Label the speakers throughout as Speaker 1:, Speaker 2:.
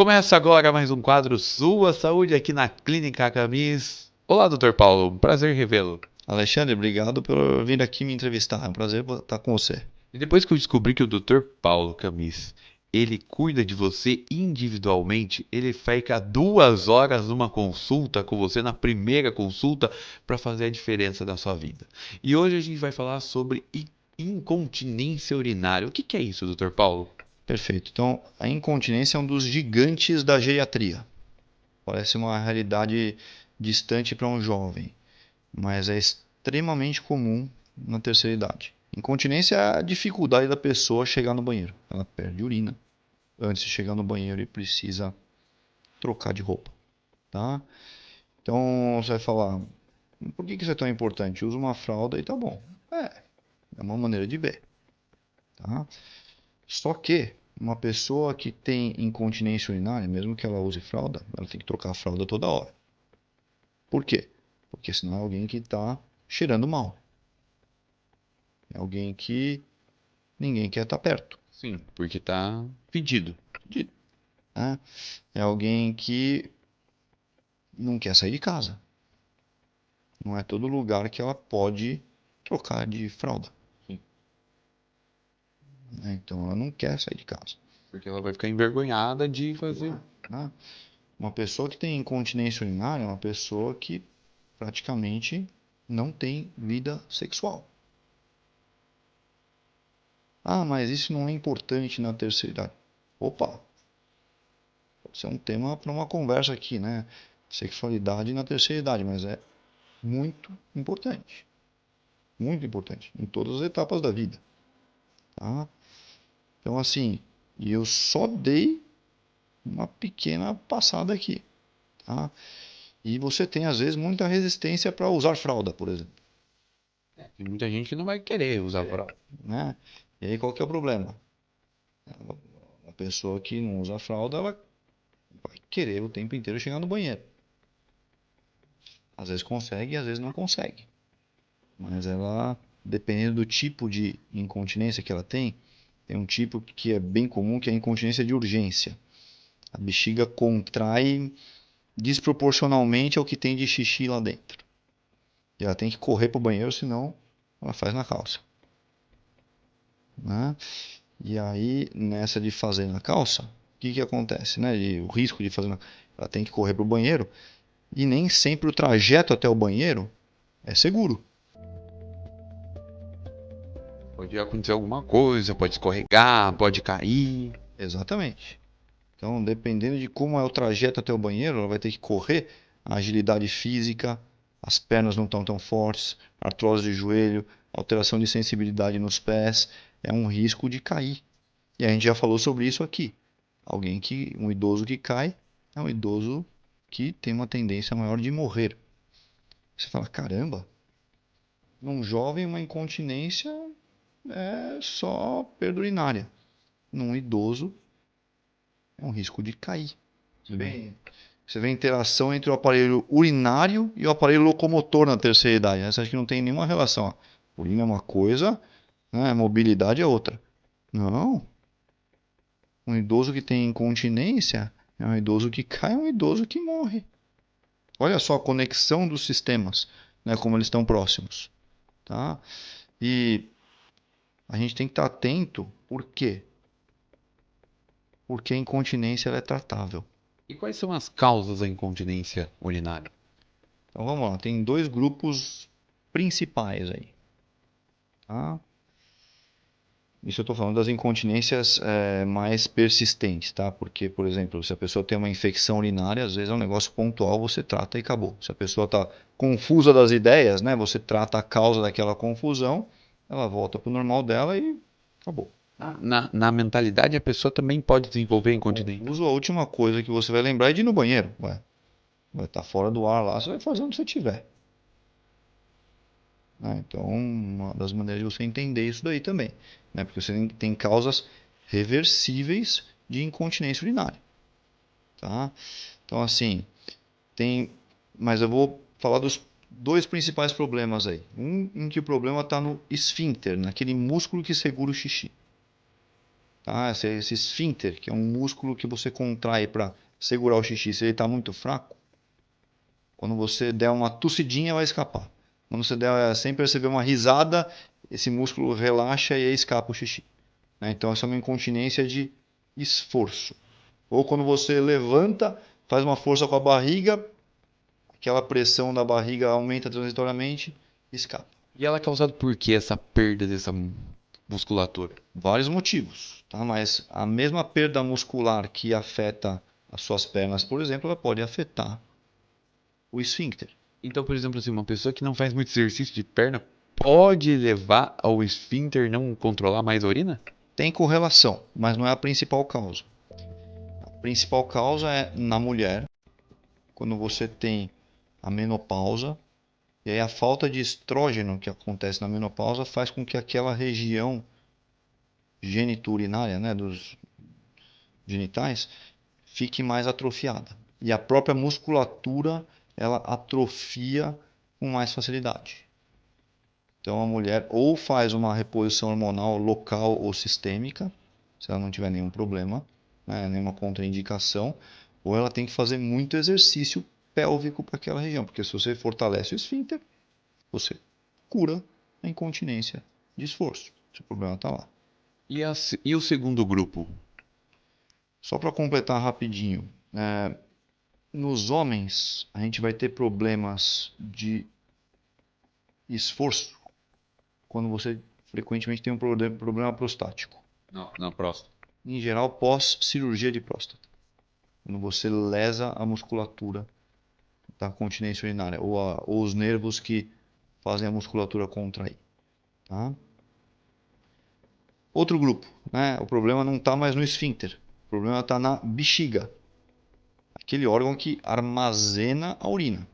Speaker 1: Começa agora mais um quadro Sua Saúde aqui na Clínica Camis. Olá, Dr. Paulo, prazer revê-lo.
Speaker 2: Alexandre, obrigado por vir aqui me entrevistar. É um prazer estar com você.
Speaker 1: E depois que eu descobri que o Dr. Paulo Camis, ele cuida de você individualmente, ele fica 2 horas numa consulta com você, na primeira consulta, para fazer a diferença da sua vida. E hoje a gente vai falar sobre incontinência urinária. O que é isso, Dr. Paulo?
Speaker 2: Perfeito. Então, a incontinência é um dos gigantes da geriatria. Parece uma realidade distante para um jovem, mas é extremamente comum na terceira idade. Incontinência é a dificuldade da pessoa chegar no banheiro. Ela perde urina antes de chegar no banheiro e precisa trocar de roupa, tá? Então, você vai falar, por que isso é tão importante? Usa uma fralda e tá bom. É uma maneira de ver, tá? Só que uma pessoa que tem incontinência urinária, mesmo que ela use fralda, ela tem que trocar a fralda toda hora. Por quê? Porque senão é alguém que está cheirando mal. É alguém que ninguém quer estar perto.
Speaker 1: Sim, porque tá fedido.
Speaker 2: Né? É alguém que não quer sair de casa. Não é todo lugar que ela pode trocar de fralda.
Speaker 1: Sim.
Speaker 2: Né? Então ela não quer sair de casa.
Speaker 1: Porque ela vai ficar envergonhada de fazer.
Speaker 2: Né? Uma pessoa que tem incontinência urinária é uma pessoa que praticamente não tem vida sexual. Ah, mas isso não é importante na terceira idade. Opa, pode ser um tema para uma conversa aqui, né? Sexualidade na terceira idade, mas é muito importante. Muito importante. Em todas as etapas da vida. Tá? Então, assim, e eu só dei uma pequena passada aqui. Tá? E você tem, às vezes, muita resistência para usar fralda, por exemplo.
Speaker 1: Tem muita gente que não vai querer usar fralda.
Speaker 2: Né? E aí, qual que é o problema? Uma pessoa que não usa fralda, ela vai querer o tempo inteiro chegar no banheiro. Às vezes consegue e às vezes não consegue. Mas ela, dependendo do tipo de incontinência que ela tem um tipo que é bem comum, que é a incontinência de urgência. A bexiga contrai desproporcionalmente ao que tem de xixi lá dentro. E ela tem que correr para o banheiro, senão ela faz na calça. Né? E aí, nessa de fazer na calça, o que acontece? Né? E o risco de fazer ela tem que correr para o banheiro e nem sempre o trajeto até o banheiro é seguro.
Speaker 1: Pode acontecer alguma coisa, pode escorregar, pode cair.
Speaker 2: Exatamente. Então, dependendo de como é o trajeto até o banheiro, ela vai ter que correr, a agilidade física, as pernas não estão tão fortes, artrose de joelho, alteração de sensibilidade nos pés, é um risco de cair. E a gente já falou sobre isso aqui. Um idoso que cai, é um idoso que tem uma tendência maior de morrer. Você fala, caramba, num jovem uma incontinência é só perda urinária. Num idoso é um risco de cair. Você vê a interação entre o aparelho urinário e o aparelho locomotor na terceira idade. Né? Você acha que não tem nenhuma relação. Ó. Urina é uma coisa, né? Mobilidade é outra. Não. Um idoso que tem incontinência é um idoso que cai, é um idoso que morre. Olha só a conexão dos sistemas, né? Como eles estão próximos. Tá? E a gente tem que estar atento. Por quê? Porque a incontinência ela é tratável.
Speaker 1: E quais são as causas da incontinência urinária?
Speaker 2: Então vamos lá, tem dois grupos principais aí. Tá? Isso eu estou falando das incontinências mais persistentes, tá? Porque, por exemplo, se a pessoa tem uma infecção urinária, às vezes é um negócio pontual, você trata e acabou. Se a pessoa está confusa das ideias, né? Você trata a causa daquela confusão, ela volta para o normal dela e acabou.
Speaker 1: Na mentalidade, a pessoa também pode desenvolver incontinência.
Speaker 2: Confuso, a última coisa que você vai lembrar é de ir no banheiro. Ué, vai estar fora do ar lá, você vai fazer onde você estiver. Né? Então, uma das maneiras de você entender isso daí também, né? Porque você tem causas reversíveis de incontinência urinária, tá? Então, assim, tem, mas eu vou falar dos dois principais problemas aí. Um em que o problema está no esfíncter, naquele músculo que segura o xixi. tá? Esse esfíncter, que é um músculo que você contrai para segurar o xixi, se ele está muito fraco, quando você der uma tossidinha, vai escapar. Quando você der, sem perceber, uma risada, esse músculo relaxa e aí escapa o xixi, né? Então, essa é uma incontinência de esforço. Ou quando você levanta, faz uma força com a barriga, aquela pressão da barriga aumenta transitoriamente, escapa.
Speaker 1: E ela é causada por que essa perda dessa musculatura?
Speaker 2: Vários motivos, tá? Mas a mesma perda muscular que afeta as suas pernas, por exemplo, ela pode afetar o esfíncter.
Speaker 1: Então, por exemplo, assim, uma pessoa que não faz muito exercício de perna pode levar ao esfíncter não controlar mais a urina?
Speaker 2: Tem correlação, mas não é a principal causa. A principal causa é na mulher, quando você tem a menopausa, e aí a falta de estrógeno que acontece na menopausa faz com que aquela região geniturinária, né, dos genitais, fique mais atrofiada. E a própria musculatura, ela atrofia com mais facilidade. Então a mulher ou faz uma reposição hormonal local ou sistêmica, se ela não tiver nenhum problema, né, nenhuma contraindicação, ou ela tem que fazer muito exercício pélvico para aquela região, porque se você fortalece o esfíncter, você cura a incontinência de esforço. Se o problema está lá.
Speaker 1: E o segundo grupo?
Speaker 2: Só para completar rapidinho, nos homens a gente vai ter problemas de esforço quando você frequentemente tem um problema prostático.
Speaker 1: Não, na próstata.
Speaker 2: Em geral, pós-cirurgia de próstata. Quando você lesa a musculatura da continência urinária ou os nervos que fazem a musculatura contrair. Tá? Outro grupo, né? O problema não está mais no esfíncter. O problema está na bexiga. Aquele órgão que armazena a urina.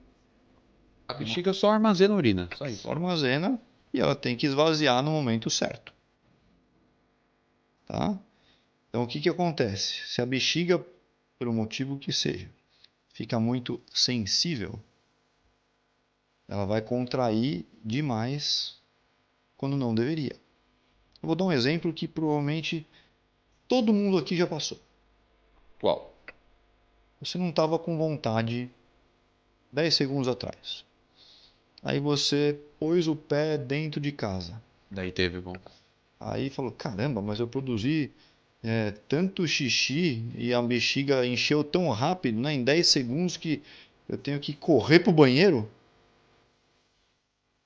Speaker 1: A bexiga só armazena urina, só isso.
Speaker 2: Só armazena e ela tem que esvaziar no momento certo. Tá? Então, o que que acontece? Se a bexiga, por um motivo que seja, fica muito sensível, ela vai contrair demais quando não deveria. Eu vou dar um exemplo que provavelmente todo mundo aqui já passou.
Speaker 1: Qual?
Speaker 2: Você não estava com vontade 10 segundos atrás. Aí você pôs o pé dentro de casa.
Speaker 1: Daí teve, bom.
Speaker 2: Aí falou, caramba, mas eu produzi tanto xixi e a bexiga encheu tão rápido, né, em 10 segundos que eu tenho que correr para o banheiro?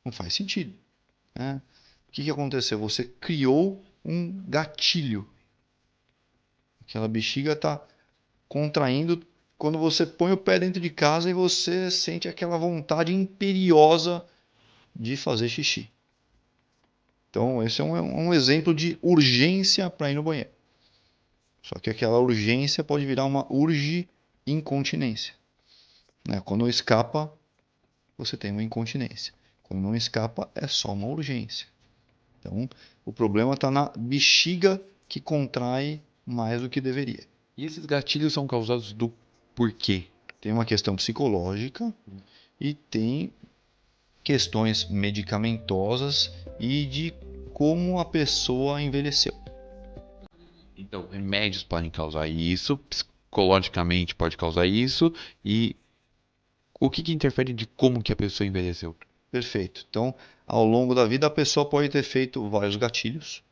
Speaker 2: Não faz sentido, né? O que que aconteceu? Você criou um gatilho. Aquela bexiga está contraindo quando você põe o pé dentro de casa e você sente aquela vontade imperiosa de fazer xixi. Então, esse é um exemplo de urgência para ir no banheiro. Só que aquela urgência pode virar uma urge-incontinência, né? Quando escapa, você tem uma incontinência. Quando não escapa, é só uma urgência. Então, o problema está na bexiga que contrai mais do que deveria.
Speaker 1: E esses gatilhos são causados do porquê?
Speaker 2: Tem uma questão psicológica e tem questões medicamentosas e de como a pessoa envelheceu.
Speaker 1: Então, remédios podem causar isso, psicologicamente pode causar isso, e o que que interfere de como que a pessoa envelheceu?
Speaker 2: Perfeito. Então, ao longo da vida, a pessoa pode ter feito vários gatilhos.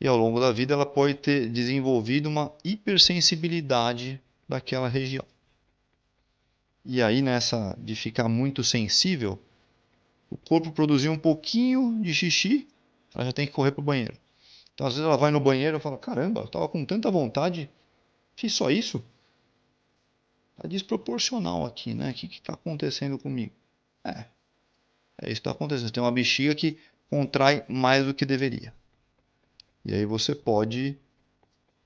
Speaker 2: E ao longo da vida, ela pode ter desenvolvido uma hipersensibilidade daquela região. E aí, nessa de ficar muito sensível, o corpo produziu um pouquinho de xixi, ela já tem que correr para o banheiro. Então, às vezes, ela vai no banheiro e fala: caramba, eu estava com tanta vontade, fiz só isso? Está desproporcional aqui, né? O que está acontecendo comigo? É isso que está acontecendo. Você tem uma bexiga que contrai mais do que deveria. E aí você pode,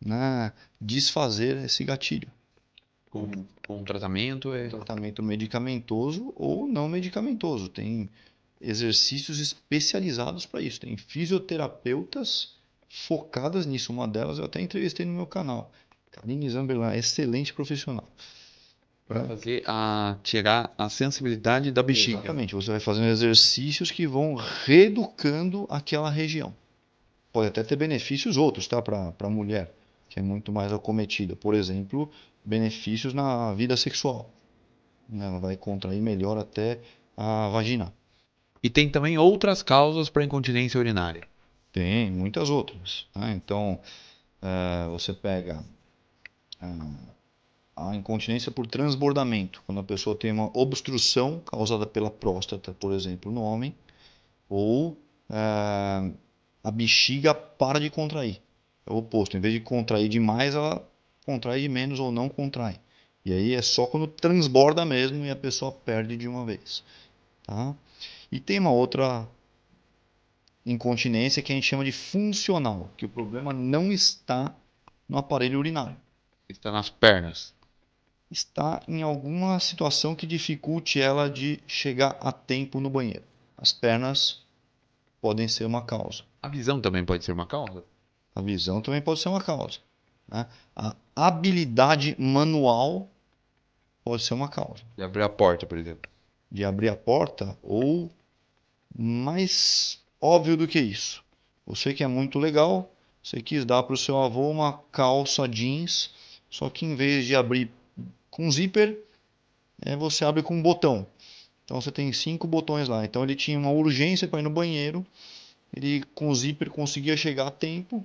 Speaker 2: né, desfazer esse gatilho.
Speaker 1: Com tratamento é.
Speaker 2: Tratamento medicamentoso ou não medicamentoso. Tem exercícios especializados para isso. Tem fisioterapeutas focadas nisso. Uma delas eu até entrevistei no meu canal. Karine Zamberlan, excelente profissional.
Speaker 1: Para fazer tirar a sensibilidade da bexiga.
Speaker 2: Exatamente. Você vai fazendo exercícios que vão reeducando aquela região. Pode até ter benefícios outros, tá? Para a mulher, que é muito mais acometida. Por exemplo, benefícios na vida sexual, né? Ela vai contrair melhor até a vagina.
Speaker 1: E tem também outras causas para incontinência urinária.
Speaker 2: Tem muitas outras, tá? Então, você pega a incontinência por transbordamento, quando a pessoa tem uma obstrução causada pela próstata, por exemplo, no homem, ou a bexiga para de contrair. É o oposto, em vez de contrair demais, ela contrai de menos ou não contrai. E aí é só quando transborda mesmo e a pessoa perde de uma vez. Tá? E tem uma outra incontinência que a gente chama de funcional, que o problema não está no aparelho urinário.
Speaker 1: Está nas pernas.
Speaker 2: Está em alguma situação que dificulte ela de chegar a tempo no banheiro. As pernas podem ser uma causa.
Speaker 1: A visão também pode ser uma causa.
Speaker 2: A visão também pode ser uma causa, né? A habilidade manual pode ser uma causa.
Speaker 1: De abrir a porta, por exemplo.
Speaker 2: De abrir a porta ou mais óbvio do que isso. Você que é muito legal, você quis dar para o seu avô uma calça jeans, só que em vez de abrir com zíper, você abre com um botão. Então você tem 5 botões lá. Então ele tinha uma urgência para ir no banheiro, ele com o zíper conseguia chegar a tempo.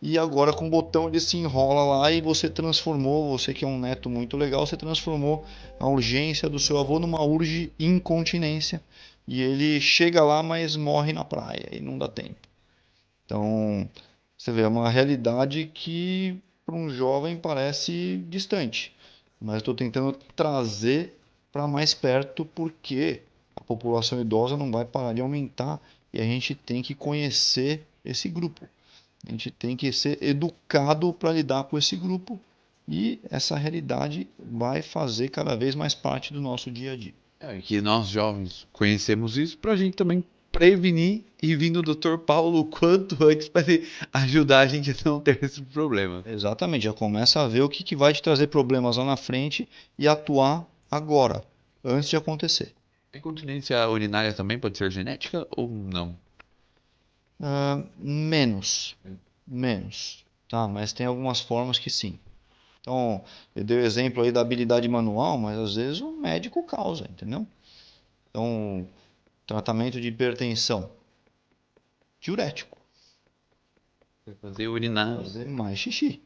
Speaker 2: E agora com o botão ele se enrola lá e você transformou, você que é um neto muito legal, você transformou a urgência do seu avô numa urge incontinência. E ele chega lá, mas morre na praia e não dá tempo. Então, você vê, é uma realidade que para um jovem parece distante. Mas estou tentando trazer para mais perto porque a população idosa não vai parar de aumentar e a gente tem que conhecer esse grupo. A gente tem que ser educado para lidar com esse grupo e essa realidade vai fazer cada vez mais parte do nosso dia a dia.
Speaker 1: É que nós jovens conhecemos isso para a gente também prevenir e vir no Dr. Paulo o quanto antes para ele ajudar a gente a não ter esse problema.
Speaker 2: Exatamente, já começa a ver o que vai te trazer problemas lá na frente e atuar agora, antes de acontecer.
Speaker 1: A incontinência urinária também pode ser genética ou não?
Speaker 2: Menos, menos, tá? Mas tem algumas formas que sim. Então, eu dei o exemplo aí da habilidade manual, mas às vezes o médico causa, entendeu? Então, tratamento de hipertensão, diurético,
Speaker 1: Vai fazer urinar.
Speaker 2: fazer mais xixi,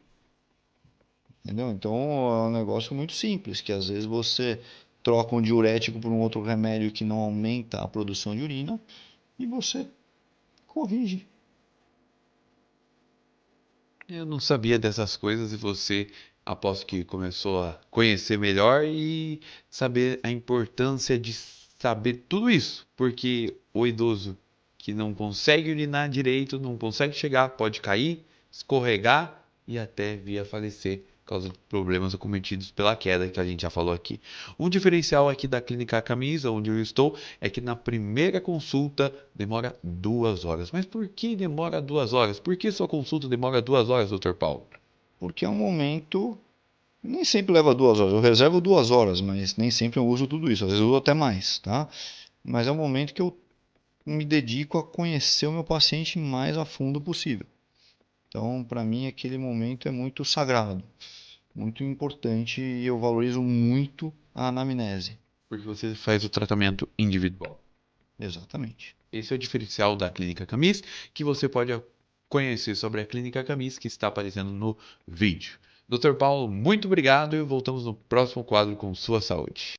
Speaker 2: entendeu? Então, é um negócio muito simples, que às vezes você troca um diurético por um outro remédio que não aumenta a produção de urina e você corrige.
Speaker 1: Eu não sabia dessas coisas e você, após que começou a conhecer melhor e saber a importância de saber tudo isso, porque o idoso que não consegue urinar direito, não consegue chegar, pode cair, escorregar e até vir a falecer por causa de problemas acometidos pela queda que a gente já falou aqui. Um diferencial aqui da Clínica Camisa, onde eu estou, é que na primeira consulta demora 2 horas. Mas por que demora 2 horas? Por que sua consulta demora 2 horas, doutor Paulo?
Speaker 2: Porque é um momento. Nem sempre leva 2 horas. Eu reservo 2 horas, mas nem sempre eu uso tudo isso. Às vezes eu uso até mais, tá? Mas é um momento que eu me dedico a conhecer o meu paciente mais a fundo possível. Então, para mim, aquele momento é muito sagrado, muito importante e eu valorizo muito a anamnese.
Speaker 1: Porque você faz o tratamento individual.
Speaker 2: Exatamente.
Speaker 1: Esse é o diferencial da Clínica Camis, que você pode conhecer sobre a Clínica Camis, que está aparecendo no vídeo. Doutor Paulo, muito obrigado e voltamos no próximo quadro com sua saúde.